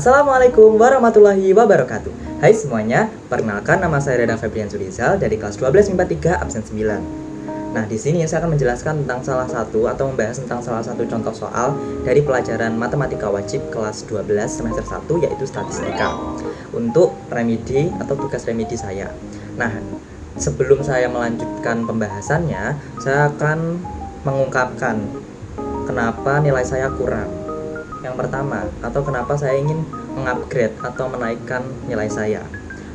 Assalamualaikum warahmatullahi wabarakatuh. Hai semuanya, perkenalkan nama saya Reda Febrian Surizal dari kelas 12 MIPA 3 absen 9. Nah, di sini saya akan menjelaskan tentang salah satu atau membahas tentang salah satu contoh soal dari pelajaran matematika wajib kelas 12 semester 1 yaitu statistika untuk remedi atau tugas remedi saya. Nah, sebelum saya melanjutkan pembahasannya, saya akan mengungkapkan kenapa nilai saya kurang. Yang pertama, atau kenapa saya ingin mengupgrade atau menaikkan nilai saya.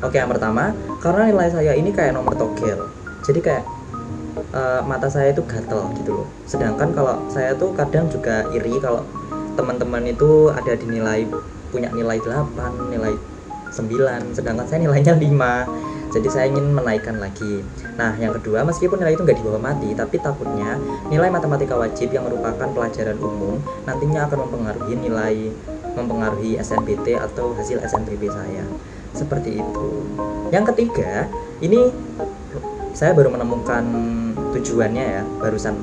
Oke, yang pertama, karena nilai saya ini kayak nomor togel. Jadi kayak mata saya itu gatel gitu loh. Sedangkan kalau saya tuh kadang juga iri kalau teman-teman itu ada di punya nilai 8, nilai 9, sedangkan saya nilainya 5. Jadi saya ingin menaikkan lagi. Nah, yang kedua, meskipun nilai itu nggak dibawa mati, tapi takutnya nilai matematika wajib yang merupakan pelajaran umum nantinya akan mempengaruhi SNBT atau hasil SNBP saya. Seperti itu. Yang ketiga, ini saya baru menemukan tujuannya ya, barusan.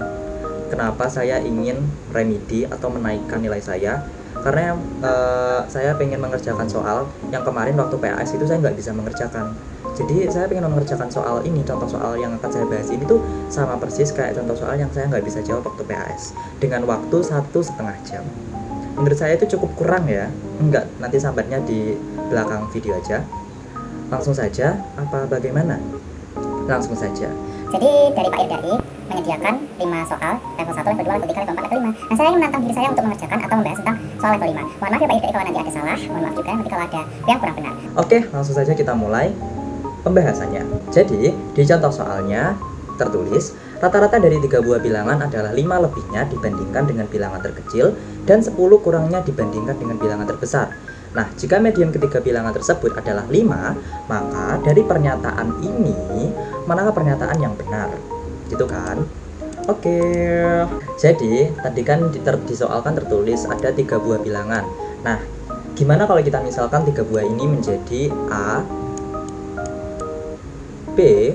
Kenapa saya ingin remedi atau menaikkan nilai saya? Karena saya pengen mengerjakan soal yang kemarin waktu PAS itu saya nggak bisa mengerjakan. Jadi saya pengen mengerjakan soal ini, contoh soal yang akan saya bahas ini tuh sama persis kayak contoh soal yang saya nggak bisa jawab waktu PAS dengan waktu 1,5 jam. Menurut saya itu cukup kurang ya. Enggak, nanti sambatnya di belakang video aja. Langsung saja, apa bagaimana? Langsung saja. Jadi dari Pak Irdai menyediakan 5 soal level 1, level 2, level 3, level 4, level 5. Nah, saya ingin menantang diri saya untuk mengerjakan atau membahas tentang soal level 5. Mohon maaf ya Pak Irdai kalau nanti ada salah, mohon maaf juga nanti kalau ada yang kurang benar. Oke, langsung saja kita mulai pembahasannya. Jadi, di contoh soalnya tertulis, rata-rata dari 3 buah bilangan adalah 5 lebihnya dibandingkan dengan bilangan terkecil dan 10 kurangnya dibandingkan dengan bilangan terbesar. Nah, jika median ketiga bilangan tersebut adalah 5, maka dari pernyataan ini, manakah pernyataan yang benar? Gitu kan? Oke. Jadi, tadi kan di soal kan tertulis ada 3 buah bilangan. Nah, gimana kalau kita misalkan 3 buah ini menjadi A, B,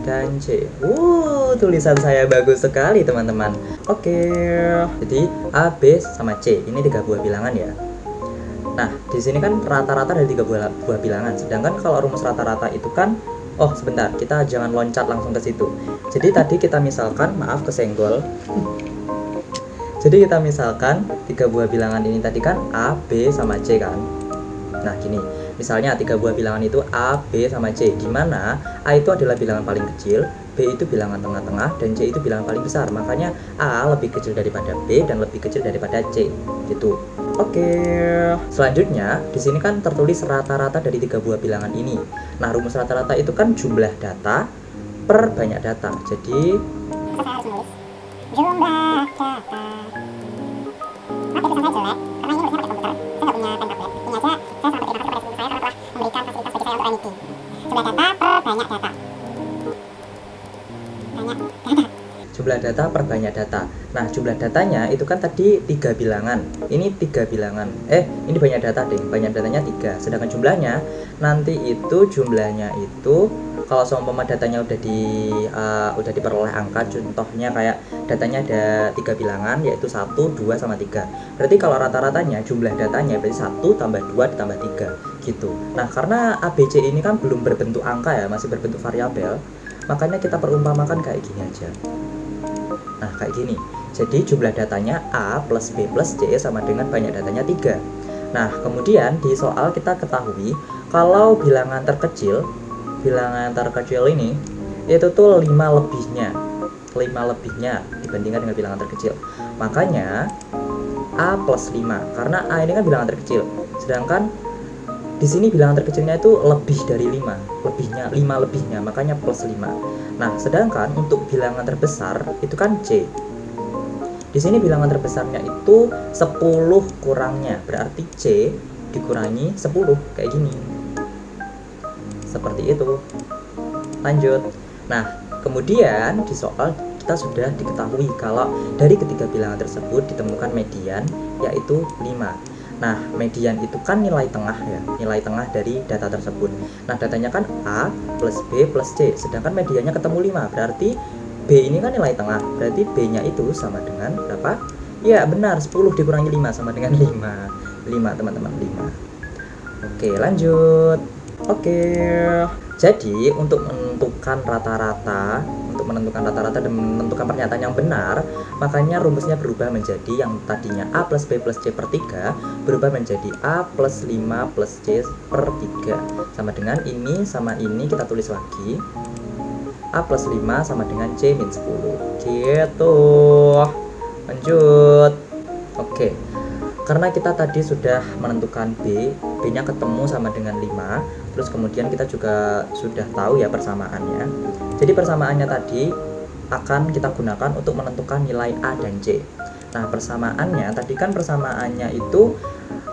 dan C. Tulisan saya bagus sekali teman-teman. Oke. Jadi A, B, sama C ini 3 buah bilangan ya. Nah, di sini kan rata-rata dari 3 buah bilangan. Sedangkan kalau rumus rata-rata itu kan, oh sebentar, kita jangan loncat langsung ke situ. Jadi tadi kita misalkan, maaf kesenggol. Jadi kita misalkan 3 buah bilangan ini tadi kan A, B, sama C kan. Nah gini, misalnya 3 buah bilangan itu A, B, sama C. Dimana A itu adalah bilangan paling kecil, B itu bilangan tengah-tengah, dan C itu bilangan paling besar. Makanya A lebih kecil daripada B dan lebih kecil daripada C. Gitu. Oke. Selanjutnya, di sini kan tertulis rata-rata dari 3 buah bilangan ini. Nah, rumus rata-rata itu kan jumlah data per banyak data. Jadi Saya harus menulis jumlah data. Maaf ya tulisan saya jelek, karena ini nulisnya pakai komputer. Saya nggak punya pen tablet. Ini aja saya sangat berterima kasih kepada guru saya karena telah memberikan fasilitas bagi saya untuk remedi. Jumlah data per banyak data. jumlah data per banyak data. Nah, jumlah datanya itu kan tadi 3 bilangan. Ini 3 bilangan. Ini banyak data deh. Banyak datanya 3. Sedangkan jumlahnya nanti itu jumlahnya itu kalau seumpama datanya udah diperoleh angka, contohnya kayak datanya ada 3 bilangan yaitu 1, 2, sama 3. Berarti kalau rata-ratanya jumlah datanya berarti 1 tambah 2 ditambah 3 gitu. Nah, karena ABC ini kan belum berbentuk angka ya, masih berbentuk variabel, makanya kita perumpamakan kayak gini aja. Nah, kayak gini. Jadi jumlah datanya A plus B plus C sama dengan banyak datanya 3. Nah, kemudian di soal kita ketahui kalau bilangan terkecil ini itu tuh 5 lebihnya. 5 lebihnya dibandingkan dengan bilangan terkecil. Makanya A plus 5 karena A ini kan bilangan terkecil. Sedangkan di sini bilangan terkecilnya itu lebih dari 5 lebihnya, makanya plus 5. Nah, sedangkan untuk bilangan terbesar itu kan C. Di sini bilangan terbesarnya itu 10 kurangnya, berarti C dikurangi 10 kayak gini. Seperti itu. Lanjut. Nah, kemudian di soal kita sudah diketahui kalau dari ketiga bilangan tersebut ditemukan median yaitu 5. Nah, median itu kan nilai tengah ya, nilai tengah dari data tersebut. Nah, datanya kan A plus B plus C, sedangkan mediannya ketemu 5, berarti B ini kan nilai tengah, berarti B-nya itu sama dengan berapa? Ya, benar, 10 dikurangi 5 sama dengan 5. 5 teman-teman, 5. Oke, lanjut. Oke. Jadi untuk menentukan rata-rata dan menentukan pernyataan yang benar, makanya rumusnya berubah menjadi yang tadinya A plus B plus C per 3 berubah menjadi A plus 5 plus C per 3. Sama dengan ini sama ini kita tulis lagi. A plus 5 sama dengan C min 10. Gitu. Lanjut. Oke. Karena kita tadi sudah menentukan B-nya ketemu sama dengan 5, terus kemudian kita juga sudah tahu ya persamaannya. Jadi persamaannya tadi akan kita gunakan untuk menentukan nilai A dan C. Nah, persamaannya tadi kan persamaannya itu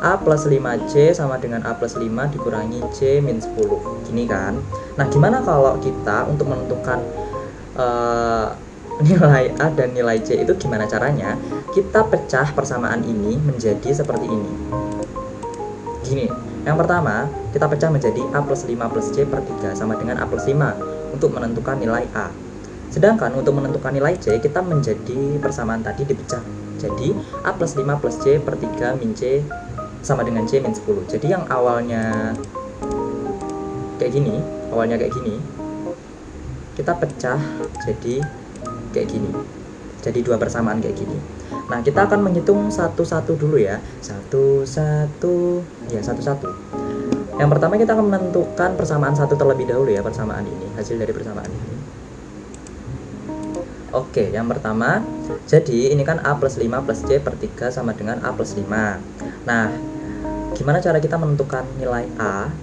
A plus 5C sama dengan A plus 5 dikurangi C min 10. Gini kan. Nah, gimana kalau kita untuk menentukan nilai A dan nilai C itu gimana caranya? Kita pecah persamaan ini menjadi seperti ini. Gini, yang pertama kita pecah menjadi A plus 5 plus C per 3 sama dengan A plus 5 untuk menentukan nilai A. Sedangkan untuk menentukan nilai C kita menjadi persamaan tadi dipecah. Jadi A plus 5 plus C per 3 min C sama dengan C min 10. Jadi yang awalnya kayak gini, kita pecah jadi kayak gini. Jadi dua persamaan kayak gini. Nah, kita akan menghitung satu-satu dulu ya. Satu-satu. Yang pertama kita akan menentukan persamaan satu terlebih dahulu ya, persamaan ini, hasil dari persamaan ini. Oke, yang pertama, jadi ini kan A plus 5 plus C per 3 sama dengan A plus 5. Nah, gimana cara kita menentukan nilai A?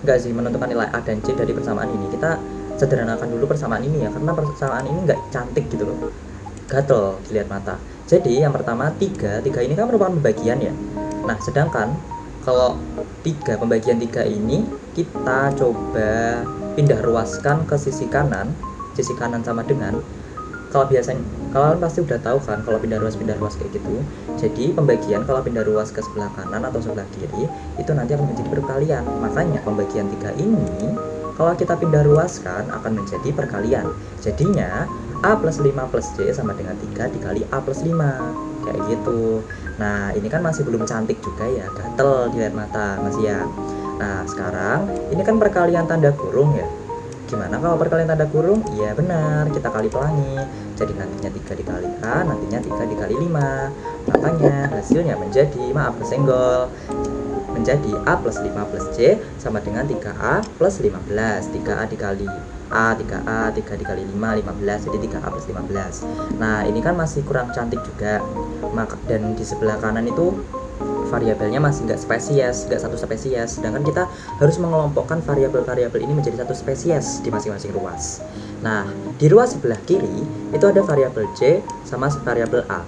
Menentukan nilai A dan C dari persamaan ini. Kita sederhanakan dulu persamaan ini ya, karena persamaan ini nggak cantik gitu loh, gatel dilihat mata. Jadi yang pertama 3 ini kan merupakan pembagian ya. Nah, sedangkan kalau pembagian 3 ini kita coba pindah ruaskan ke sisi kanan sama dengan, kalau biasanya kalian pasti udah tahu kan kalau pindah ruas kayak gitu. Jadi pembagian kalau pindah ruas ke sebelah kanan atau sebelah kiri itu nanti akan menjadi perkalian. Makanya pembagian 3 ini kalau kita pindah ruaskan akan menjadi perkalian. Jadinya A plus 5 plus C sama dengan 3 dikali A plus 5. Kayak gitu. Nah, ini kan masih belum cantik juga ya, gatel dilihat mata masih ya. Nah, sekarang ini kan perkalian tanda kurung ya. Gimana kalau perkalian tanda kurung? Iya benar, kita kali pelangi. Jadi nantinya 3 dikali A, nantinya 3 dikali 5. Makanya hasilnya menjadi, maaf kesenggol, menjadi A plus 5 plus C sama dengan 3A plus 15. 3A dikali A, 3A, 3 dikali 5, 15. Jadi 3A plus 15. Nah, ini kan masih kurang cantik juga. Dan di sebelah kanan itu variabelnya masih nggak satu spesies. Sedangkan kita harus mengelompokkan variabel-variabel ini menjadi satu spesies di masing-masing ruas. Nah, di ruas sebelah kiri itu ada variabel C sama variabel A.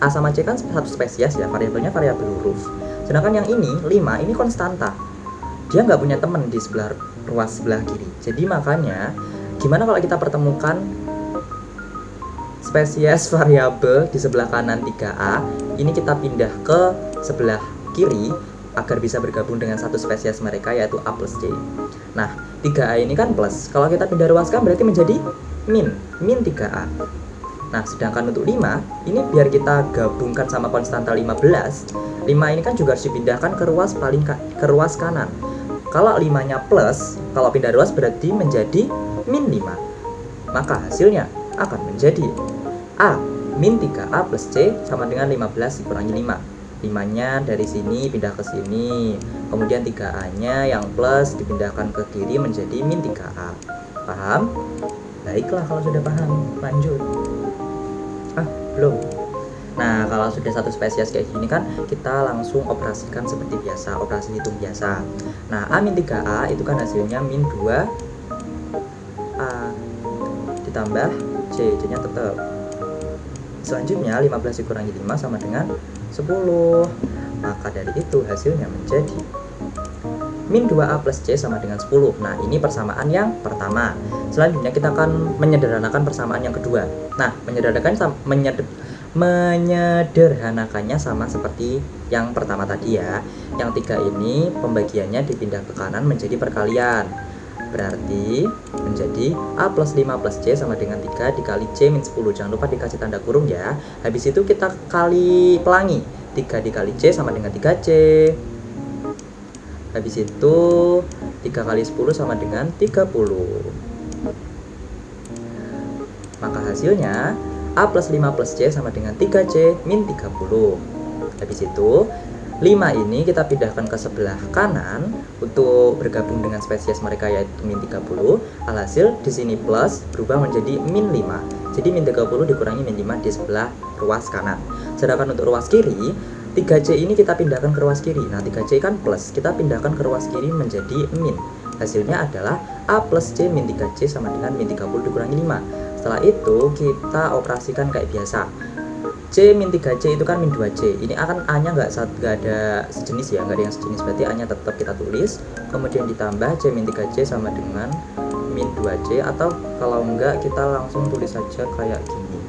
A sama C kan satu spesies ya, variabelnya variabel huruf. Sedangkan yang ini 5 ini konstanta. Dia nggak punya teman di ruas sebelah kiri. Jadi makanya gimana kalau kita pertemukan spesies variabel di sebelah kanan 3A, ini kita pindah ke sebelah kiri agar bisa bergabung dengan satu spesies mereka yaitu A plus C. Nah, 3A ini kan plus. Kalau kita pindah ruaskan berarti menjadi min 3A. Nah, sedangkan untuk 5, ini biar kita gabungkan sama konstanta 15. 5 ini kan juga harus dipindahkan ke ruas kanan. Kalau 5-nya plus, kalau pindah ruas berarti menjadi min 5. Maka hasilnya akan menjadi A min 3A plus C sama dengan 15 dikurangi 5. 5-nya dari sini pindah ke sini. Kemudian 3A-nya yang plus dipindahkan ke kiri menjadi min 3A. Paham? Baiklah kalau sudah paham, lanjut. Belum. Nah, kalau sudah satu spesies kayak gini kan kita langsung operasikan seperti biasa, operasi hitung biasa. Nah, A min 3A itu kan hasilnya min 2A ditambah C, C-nya tetap. Selanjutnya 15 dikurangi 5 sama dengan 10. Maka dari itu hasilnya menjadi min 2A plus C sama dengan 10. Nah, ini persamaan yang pertama. Selanjutnya kita akan menyederhanakan persamaan yang kedua. Nah, menyederhanakannya sama seperti yang pertama tadi ya. Yang 3 ini pembagiannya dipindah ke kanan menjadi perkalian. Berarti menjadi A plus 5 plus C sama dengan 3 dikali C min 10. Jangan lupa dikasih tanda kurung ya. Habis itu kita kali pelangi. 3 dikali C sama dengan 3C. Habis itu 3 kali 10 sama dengan 30. Maka hasilnya A plus 5 plus C sama dengan 3C min 30. Habis itu 5 ini kita pindahkan ke sebelah kanan untuk bergabung dengan spesies mereka yaitu min 30. Alhasil di sini plus berubah menjadi min 5. Jadi min 30 dikurangi min 5 di sebelah ruas kanan. Sedangkan untuk ruas kiri 3C ini kita pindahkan ke ruas kiri. Nah 3C kan plus, kita pindahkan ke ruas kiri menjadi min. Hasilnya adalah A plus C min 3C sama dengan min 30 dikurangi 5. Setelah itu kita operasikan kayak biasa. C min 3C itu kan min 2C. Ini akan A-nya nggak ada sejenis ya, nggak ada yang sejenis. Berarti A-nya tetap kita tulis. Kemudian ditambah C min 3C sama dengan min 2C. Atau kalau enggak kita langsung tulis saja kayak gini.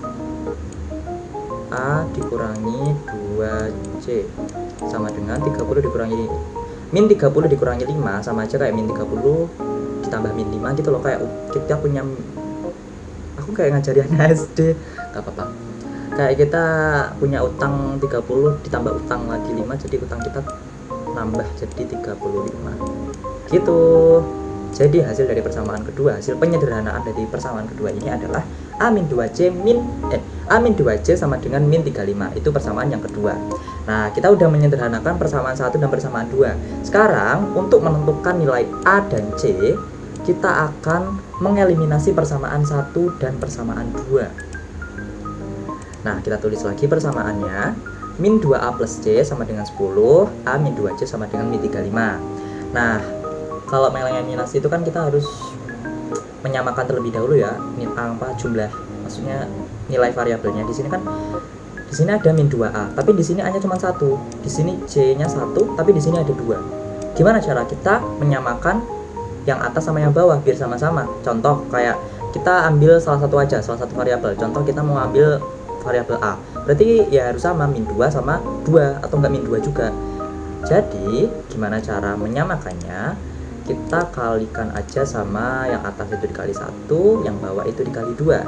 A dikurangi 2C sama dengan 30 dikurangi min 30 dikurangi 5 sama aja kayak min 30 ditambah min 5 gitu loh. Kayak kita punya, aku kayak ngajari anak SD, gak apa-apa. Kayak kita punya utang 30 ditambah utang lagi 5, jadi utang kita nambah jadi 35 gitu. Jadi hasil dari persamaan kedua, hasil penyederhanaan dari persamaan kedua ini adalah A-2C A-2C sama dengan min 35. Itu persamaan yang kedua. Nah, kita udah menyederhanakan persamaan 1 dan persamaan 2. Sekarang untuk menentukan nilai A dan C, kita akan mengeliminasi persamaan 1 dan persamaan 2. Nah, kita tulis lagi persamaannya. Min 2A plus C sama dengan 10, A min 2C sama dengan min 35. Nah, kalau mengeliminasi itu kan kita harus menyamakan terlebih dahulu ya, jumlah, maksudnya nilai variabelnya. Di sini kan di sini ada min 2A, tapi di sini A-nya cuma 1. Di sini C-nya 1, tapi di sini ada 2. Gimana cara kita menyamakan yang atas sama yang bawah biar sama-sama? Contoh kayak kita ambil salah satu aja, salah satu variabel. Contoh kita mau ambil variabel A. Berarti ya harus sama min 2 sama 2 atau enggak min 2 juga. Jadi, gimana cara menyamakannya? Kita kalikan aja sama yang atas itu dikali 1, yang bawah itu dikali 2.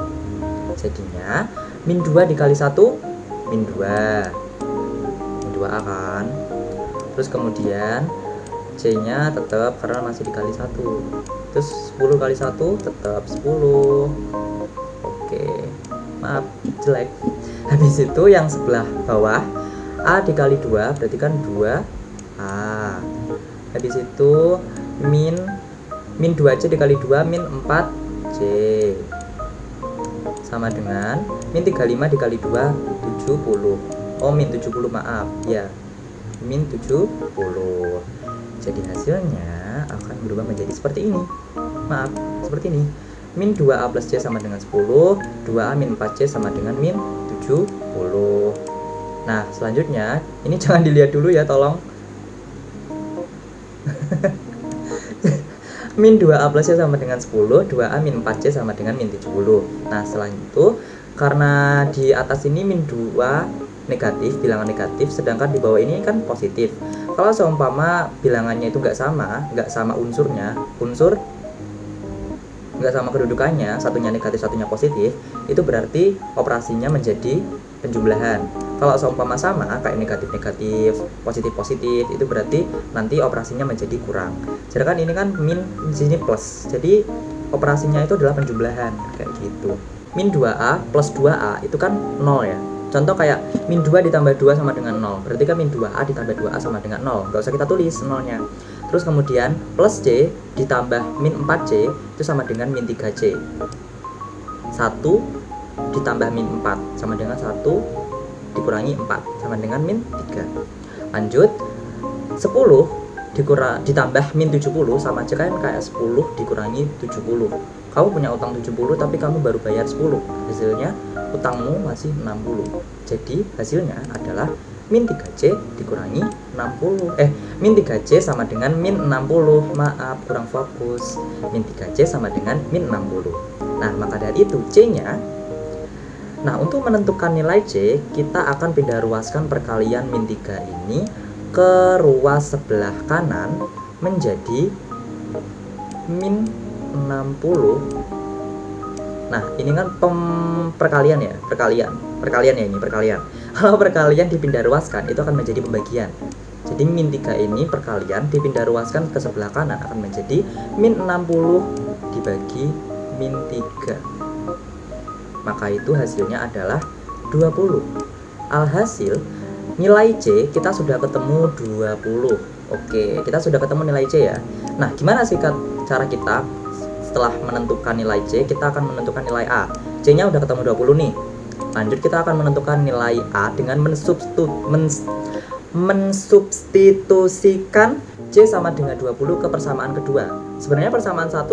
Jadinya min 2 dikali 1 min 2. Min 2A kan. Terus kemudian C-nya tetap karena masih dikali 1. Terus 10 kali 1 tetap 10. Oke. Maaf, jelek. Habis itu yang sebelah bawah A dikali 2 berarti kan 2A. Habis itu min 2C dikali 2 min 4C sama dengan min 35 dikali 2 70. Oh, min 70, maaf ya, min 70. Jadi hasilnya akan berubah menjadi seperti ini. Maaf, seperti ini. Min 2A plus C sama dengan 10, 2A min 4C sama dengan min 70. Nah, selanjutnya ini jangan dilihat dulu ya, tolong. Min 2A plus C sama dengan 10, 2A min 4C sama dengan min 70. Nah, setelah itu karena di atas ini min 2 negatif, bilangan negatif, sedangkan di bawah ini kan positif. Kalau seumpama bilangannya itu nggak sama unsurnya, nggak sama kedudukannya, satunya negatif satunya positif, itu berarti operasinya menjadi penjumlahan. Kalau seumpama sama kayak negatif positif, itu berarti nanti operasinya menjadi kurang. Sedangkan ini kan min, di sini plus, jadi operasinya itu adalah penjumlahan kayak gitu. Min 2A plus 2A itu kan 0 ya. Contoh kayak min 2 ditambah 2 sama dengan 0, berarti kan min 2A ditambah 2A sama dengan 0. Nggak usah kita tulis 0-nya. Terus kemudian plus C ditambah min 4C itu sama dengan min 3C. 1 ditambah min 4 sama dengan 1 dikurangi 4 sama dengan min 3. Lanjut, 10 ditambah min 70 sama aja kan kayak 10 dikurangi 70. Kamu punya utang 70 tapi kamu baru bayar 10. Hasilnya utangmu masih 60. Jadi hasilnya adalah min 3C dikurangi 60. Min 3C sama dengan min 60. Maaf, kurang fokus. Min 3C sama dengan min 60. Nah, maka dari itu C-nya. Nah, untuk menentukan nilai C, kita akan pindah ruaskan perkalian min 3 ini ke ruas sebelah kanan menjadi min 60. Nah, ini kan perkalian ya, perkalian ya, ini perkalian. Kalau perkalian dipindah ruaskan itu akan menjadi pembagian. Jadi min 3 ini perkalian dipindah ruaskan ke sebelah kanan akan menjadi min 60 dibagi min 3. Maka itu hasilnya adalah 20. Alhasil nilai C kita sudah ketemu 20. Oke, kita sudah ketemu nilai C ya. Nah, gimana sih cara kita setelah menentukan nilai C? Kita akan menentukan nilai A. C-nya udah ketemu 20 nih. Lanjut kita akan menentukan nilai A dengan mensubstitusikan C sama dengan 20 ke persamaan kedua. Sebenarnya persamaan 1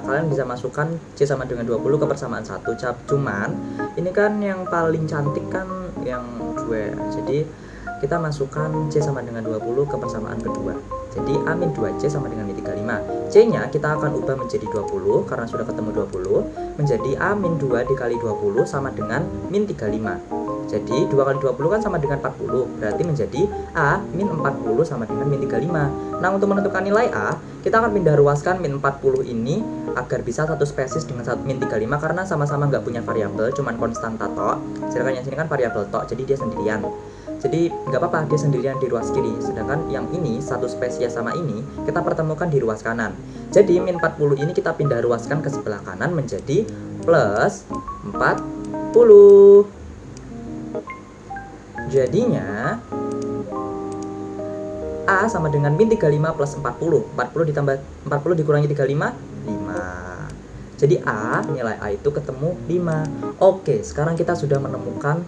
kalian bisa masukkan C sama dengan 20 ke persamaan 1. Cuman ini kan yang paling cantik kan yang 2. Jadi kita masukkan C sama dengan 20 ke persamaan kedua. Jadi A min 2C sama dengan min 35. C nya kita akan ubah menjadi 20 karena sudah ketemu 20, menjadi A min 2 dikali 20 sama dengan min 35. Jadi 2 kali 20 kan sama dengan 40, berarti menjadi A min 40 sama dengan min 35. Nah, untuk menentukan nilai A, kita akan pindah ruaskan min 40 ini agar bisa satu spesies dengan min 35 karena sama-sama nggak punya variabel, cuman konstanta tok. Sedangkan yang sini kan variabel tok, jadi dia sendirian. Jadi nggak apa-apa dia sendirian di ruas kiri. Sedangkan yang ini satu spesies sama ini kita pertemukan di ruas kanan. Jadi min 40 ini kita pindah ruaskan ke sebelah kanan menjadi plus 40. Jadinya A sama dengan min 35 plus 40. 40 ditambah 40 dikurangi 35, 5. Jadi nilai A itu ketemu 5. Oke, sekarang kita sudah menemukan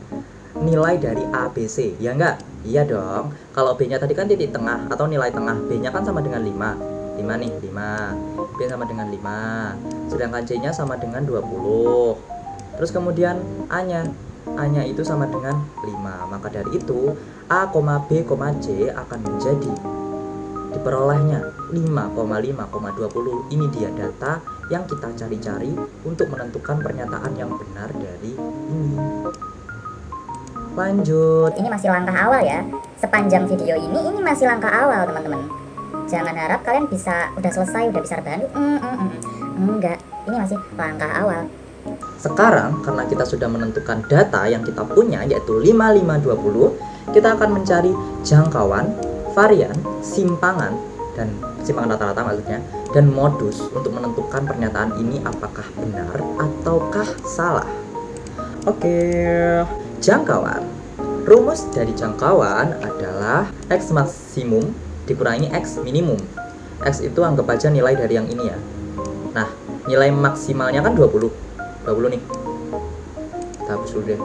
nilai dari A, B, C. Ya enggak? Iya dong. Kalau B-nya tadi kan titik tengah atau nilai tengah. B-nya kan sama dengan 5. 5 nih, 5. B sama dengan 5. Sedangkan C-nya sama dengan 20. Terus kemudian A-nya itu sama dengan 5. Maka dari itu A, B, C akan menjadi diperolehnya 5,5,20. Ini dia data yang kita cari-cari untuk menentukan pernyataan yang benar dari ini. Lanjut. Ini masih langkah awal ya. Sepanjang video ini masih langkah awal, teman-teman. Jangan harap kalian udah selesai, udah bisa rebahan. Enggak, ini masih langkah awal. Sekarang karena kita sudah menentukan data yang kita punya yaitu 5520, kita akan mencari jangkauan, varian, simpangan rata-rata maksudnya, dan modus untuk menentukan pernyataan ini apakah benar ataukah salah. Oke. Jangkauan. Rumus dari jangkauan adalah X maksimum dikurangi X minimum. X itu anggap aja nilai dari yang ini ya. Nah, nilai maksimalnya kan 20. 20 nih. Kita hapus dulu deh.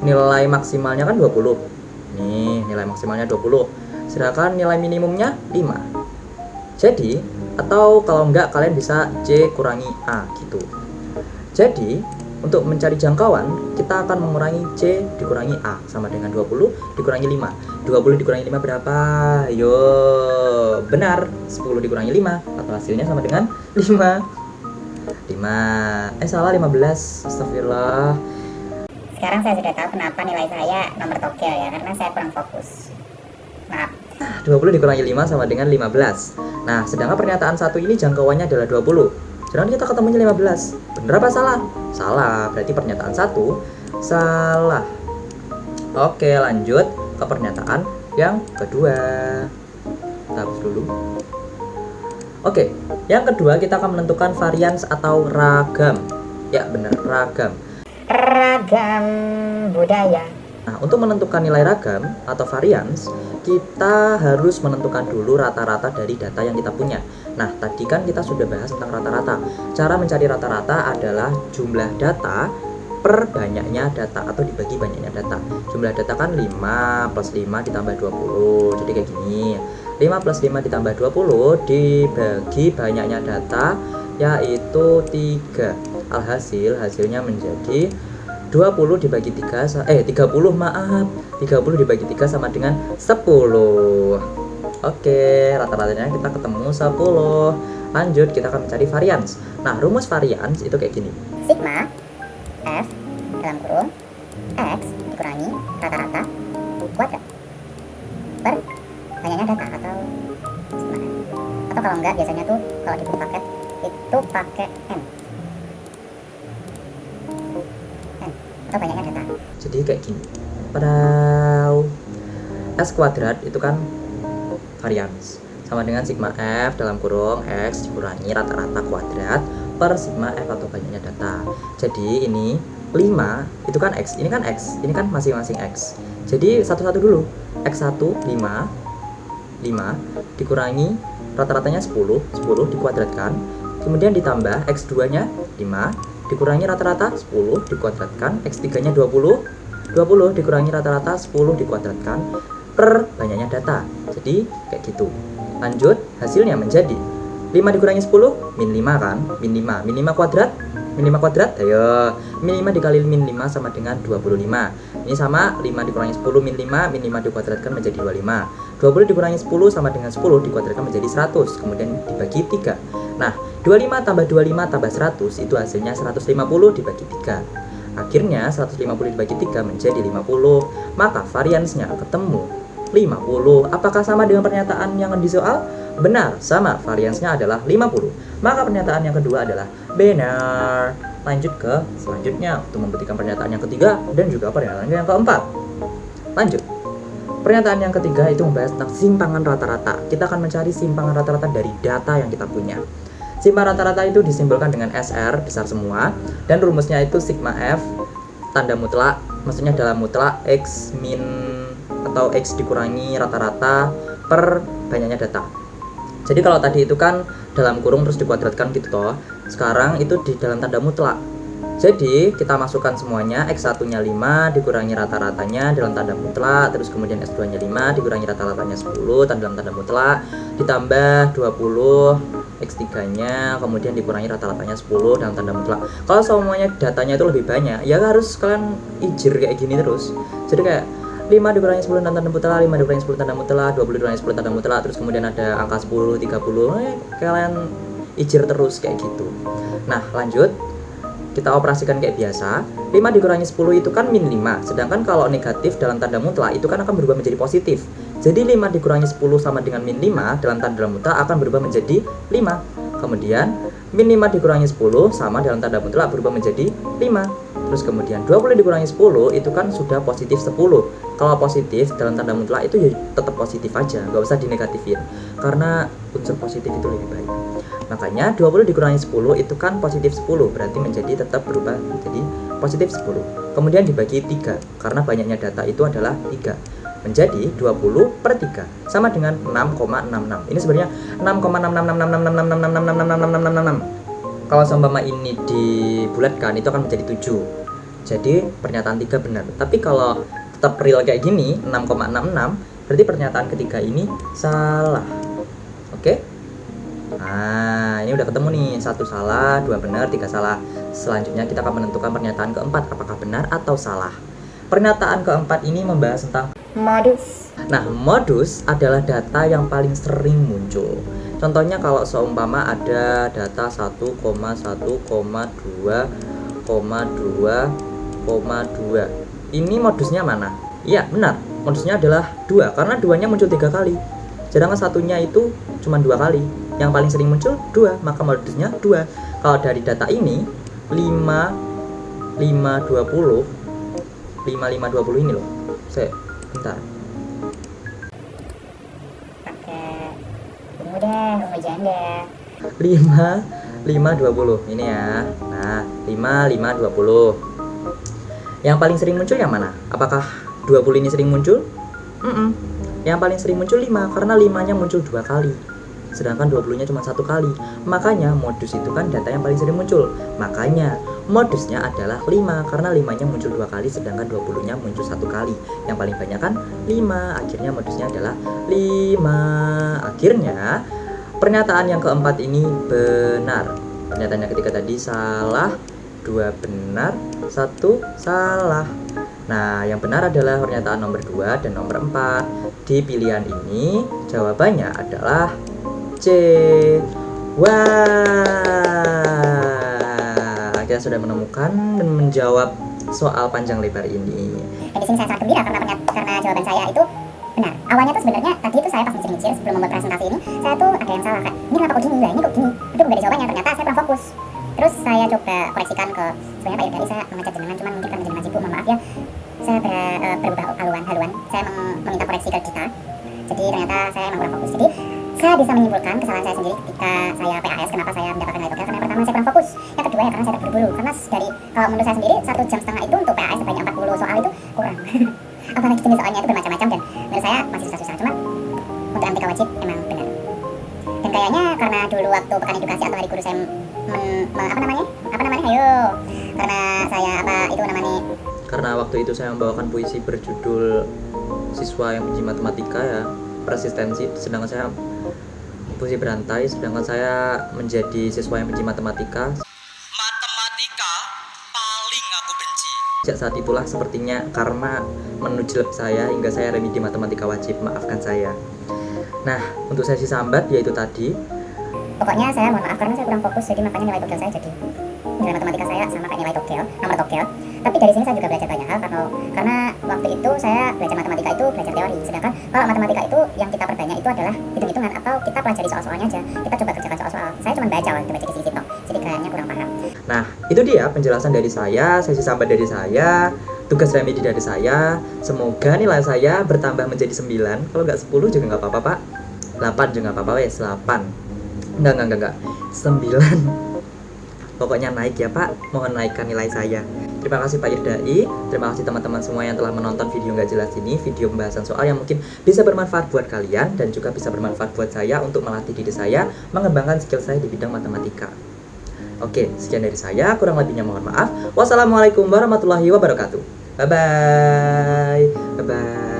Nilai maksimalnya kan 20. Nih, nilai maksimalnya 20. Sedangkan nilai minimumnya 5. Jadi, atau kalau enggak kalian bisa C kurangi A gitu. Jadi, untuk mencari jangkauan, kita akan mengurangi C dikurangi A sama dengan 20 dikurangi 5. 20 dikurangi 5 berapa? Yo, benar, 10 dikurangi 5 atau hasilnya sama dengan 5. Salah 15. Astagfirullah. Sekarang saya sudah tahu kenapa nilai saya nomor togel ya, karena saya kurang fokus. Maaf. 20 dikurangi 5 sama dengan 15. Nah, sedangkan pernyataan satu ini jangkauannya adalah 20. Sedangkan kita ketemunya 15. Bener apa salah? Salah. Berarti pernyataan satu salah. Oke, lanjut ke pernyataan yang kedua. Kita hapus dulu. Oke, yang kedua kita akan menentukan varians atau ragam. Ya, benar, ragam. Ragam budaya. Nah, untuk menentukan nilai ragam atau varians, kita harus menentukan dulu rata-rata dari data yang kita punya. Nah, tadi kan kita sudah bahas tentang rata-rata. Cara mencari rata-rata adalah jumlah data per banyaknya data atau dibagi banyaknya data. Jumlah data kan 5 plus 5 ditambah 20. Jadi kayak gini. 5 plus 5 ditambah 20 dibagi banyaknya data yaitu 3. Alhasil hasilnya menjadi 20 dibagi 30 dibagi 3 sama dengan 10. Oke, rata-ratanya kita ketemu 10. Lanjut, kita akan mencari varians. Nah, rumus varians itu kayak gini. Sigma F dalam kurung X dikurangi rata-rata kuadrat per banyaknya data atau sigma F. Atau kalau enggak, biasanya tuh kalau di buku paket itu pakai N atau banyaknya data. Jadi kayak gini. Pada S kuadrat itu kan varians, sama dengan sigma F dalam kurung X dikurangi rata-rata kuadrat per sigma F atau banyaknya data. Jadi ini 5 itu kan X, ini kan X, ini kan masing-masing X. Jadi satu-satu dulu. X1 5 dikurangi rata-ratanya 10 dikuadratkan. Kemudian ditambah X2 nya 5 dikurangi rata-rata 10 dikuadratkan. X3 nya 20 dikurangi rata-rata 10 dikuadratkan per banyaknya data. Jadi kayak gitu. Lanjut, hasilnya menjadi 5 dikurangi 10 min 5 kan, min 5 kuadrat, ayo min 5 dikali min 5 sama dengan 25. Ini sama 5 dikurangi 10 min 5 dikuadratkan menjadi 25. 20 dikurangi 10 sama dengan 10 dikuadratkan menjadi 100, kemudian dibagi 3. Nah, 25 tambah 25 tambah 100 itu hasilnya 150 dibagi 3. Akhirnya 150 dibagi 3 menjadi 50. Maka variansnya ketemu 50. Apakah sama dengan pernyataan yang di soal? Benar, sama. Variansnya adalah 50. Maka pernyataan yang kedua adalah benar. Lanjut ke selanjutnya untuk membuktikan pernyataan yang ketiga dan juga pernyataan yang keempat. Lanjut. Pernyataan yang ketiga itu membahas tentang simpangan rata-rata. Kita akan mencari simpangan rata-rata dari data yang kita punya. Simpangan rata-rata itu disimbolkan dengan SR besar semua, dan rumusnya itu sigma F tanda mutlak, maksudnya dalam mutlak X min atau X dikurangi rata-rata per banyaknya data. Jadi kalau tadi itu kan dalam kurung terus dikuadratkan gitu toh. Sekarang itu di dalam tanda mutlak. Jadi kita masukkan semuanya, X1 nya 5 dikurangi rata-ratanya dalam tanda mutlak, terus kemudian X2 nya 5 dikurangi rata-ratanya 10 dalam tanda mutlak, ditambah 20 X3 nya kemudian dikurangi rata-ratanya 10 dalam tanda mutlak. Kalau semuanya datanya itu lebih banyak, ya harus kalian ijir kayak gini terus. Jadi kayak 5 dikurangi 10 dalam tanda mutlak, 5 dikurangi 10 tanda mutlak, 20 dikurangi 10 tanda mutlak, terus kemudian ada angka 10, 30, kalian ijir terus kayak gitu. Nah lanjut, kita operasikan kayak biasa. 5 dikurangi 10 itu kan min 5, sedangkan kalau negatif dalam tanda mutlak itu kan akan berubah menjadi positif. Jadi 5 dikurangi 10 sama dengan min 5 dalam tanda mutlak akan berubah menjadi 5. Kemudian min 5 dikurangi 10 sama dalam tanda mutlak berubah menjadi 5. Terus kemudian 20 dikurangi 10 itu kan sudah positif 10. Kalau positif dalam tanda mutlak itu ya tetap positif aja, nggak usah dinegatifin, karena unsur positif itu lebih baik. Makanya 20 dikurangi 10 itu kan positif 10, berarti menjadi tetap berubah menjadi positif 10. Kemudian dibagi 3, karena banyaknya data itu adalah 3, menjadi 20 per 3 sama dengan 6,66. Ini sebenarnya 6,6666666666666. Kalau seumpama ini dibulatkan itu akan menjadi 7. Jadi pernyataan 3 benar. Tapi kalau tetap real kayak gini 6,66, berarti pernyataan ketiga ini salah. Oke? Nah, ini udah ketemu nih, 1 salah, 2 benar, 3 salah. Selanjutnya kita akan menentukan pernyataan keempat apakah benar atau salah. Pernyataan keempat ini membahas tentang Modus. Nah, modus adalah data yang paling sering muncul. Contohnya kalau seumpama ada data 1,1,2,2,2. Ini modusnya mana? Iya, benar. Modusnya adalah 2, karena 2-nya muncul 3 kali. Sedangkan satunya itu cuma 2 kali. Yang paling sering muncul 2, maka modusnya 2. Kalau dari data ini 5, 5, 20, 5, 5, 20 ini loh. Bentar. Pakai ungu deh, ungu janda. 5, 5, 20 ini ya. Nah, 5, 5, 20. Yang paling sering muncul yang mana? Apakah 20 ini sering muncul? Yang paling sering muncul 5, karena 5-nya muncul 2 kali. Sedangkan 20-nya cuma 1 kali. Makanya modus itu kan data yang paling sering muncul. Makanya modusnya adalah 5, karena 5-nya muncul 2 kali, sedangkan 20-nya muncul 1 kali. Yang paling banyak kan 5. Akhirnya modusnya adalah 5. Akhirnya pernyataan yang keempat ini benar. Pernyataan yang ketiga tadi salah, 2 benar, 1 salah. Nah, yang benar adalah pernyataan nomor 2 dan nomor 4. Di pilihan ini jawabannya adalah C. Wah, kita sudah menemukan dan menjawab soal panjang lebar ini. Dan di sini saya sangat gembira karena jawaban saya itu benar. Awalnya tuh sebenarnya tadi itu saya pas mikir-mikir sebelum membuat presentasi ini, saya tuh ada yang salah, kayak ini kenapa kok gini lah, ini kok gini, aduh nggak ada jawabannya, ternyata saya kurang fokus. Terus saya coba koreksikan ke sebenarnya Pak Irdai, saya mengecat jenengan, cuman mungkin karena jenengan sibuk, mohon maaf ya, saya berubah haluan, saya meminta koreksi ke kita. Jadi ternyata saya emang kurang fokus. Jadi saya bisa menyimpulkan kesalahan saya sendiri ketika saya PAS, kenapa saya mendapatkan nilai Tokyo, karena yang pertama saya kurang fokus, yang kedua ya karena saya terburu-buru, karena dari kalau menurut saya sendiri 1,5 jam itu untuk PAS sebanyak 40 soal itu kurang. Apalagi jenis soalnya itu bermacam-macam dan menurut saya masih susah-susah, cuma untuk MTK wajib emang benar. Dan kayaknya karena dulu waktu pekan edukasi atau hari guru saya karena saya Karena waktu itu saya membawakan puisi berjudul Siswa yang Benci Matematika ya, persistensi, sedangkan saya puisi berantai, sedangkan saya menjadi siswa yang benci matematika. Matematika paling aku benci. Sejak saat itulah sepertinya karma menujlep saya hingga saya remedi matematika wajib, maafkan saya. Nah, untuk sesi sambat yaitu tadi. Pokoknya saya mohon maaf karena saya kurang fokus, jadi makanya nilai Tokyo saya jadi nilai matematika saya sama kayak nilai Tokyo, nomor Tokyo. Tapi dari sini saya juga belajar banyak hal karena waktu itu saya belajar matematika itu belajar teori. Sedangkan kalau matematika itu yang kita perbanyak itu adalah hitung-hitungan atau kita pelajari soal-soalnya aja. Kita coba kerjakan soal-soal. Saya cuma baca kisi-kisi tok. Jadi kayaknya kurang paham. Nah, itu dia penjelasan dari saya, sesi sambat dari saya, tugas remedi dari saya. Semoga nilai saya bertambah menjadi 9. Kalau nggak 10 juga nggak apa-apa, Pak. 8 juga nggak apa-apa, wes 8. Enggak. 9. Pokoknya naik ya Pak, mohon naikkan nilai saya. Terima kasih Pak Irdai, terima kasih teman-teman semua yang telah menonton video nggak jelas ini, video pembahasan soal yang mungkin bisa bermanfaat buat kalian dan juga bisa bermanfaat buat saya untuk melatih diri saya, mengembangkan skill saya di bidang matematika. Oke, sekian dari saya, kurang lebihnya mohon maaf. Wassalamualaikum warahmatullahi wabarakatuh. Bye-bye. Bye-bye.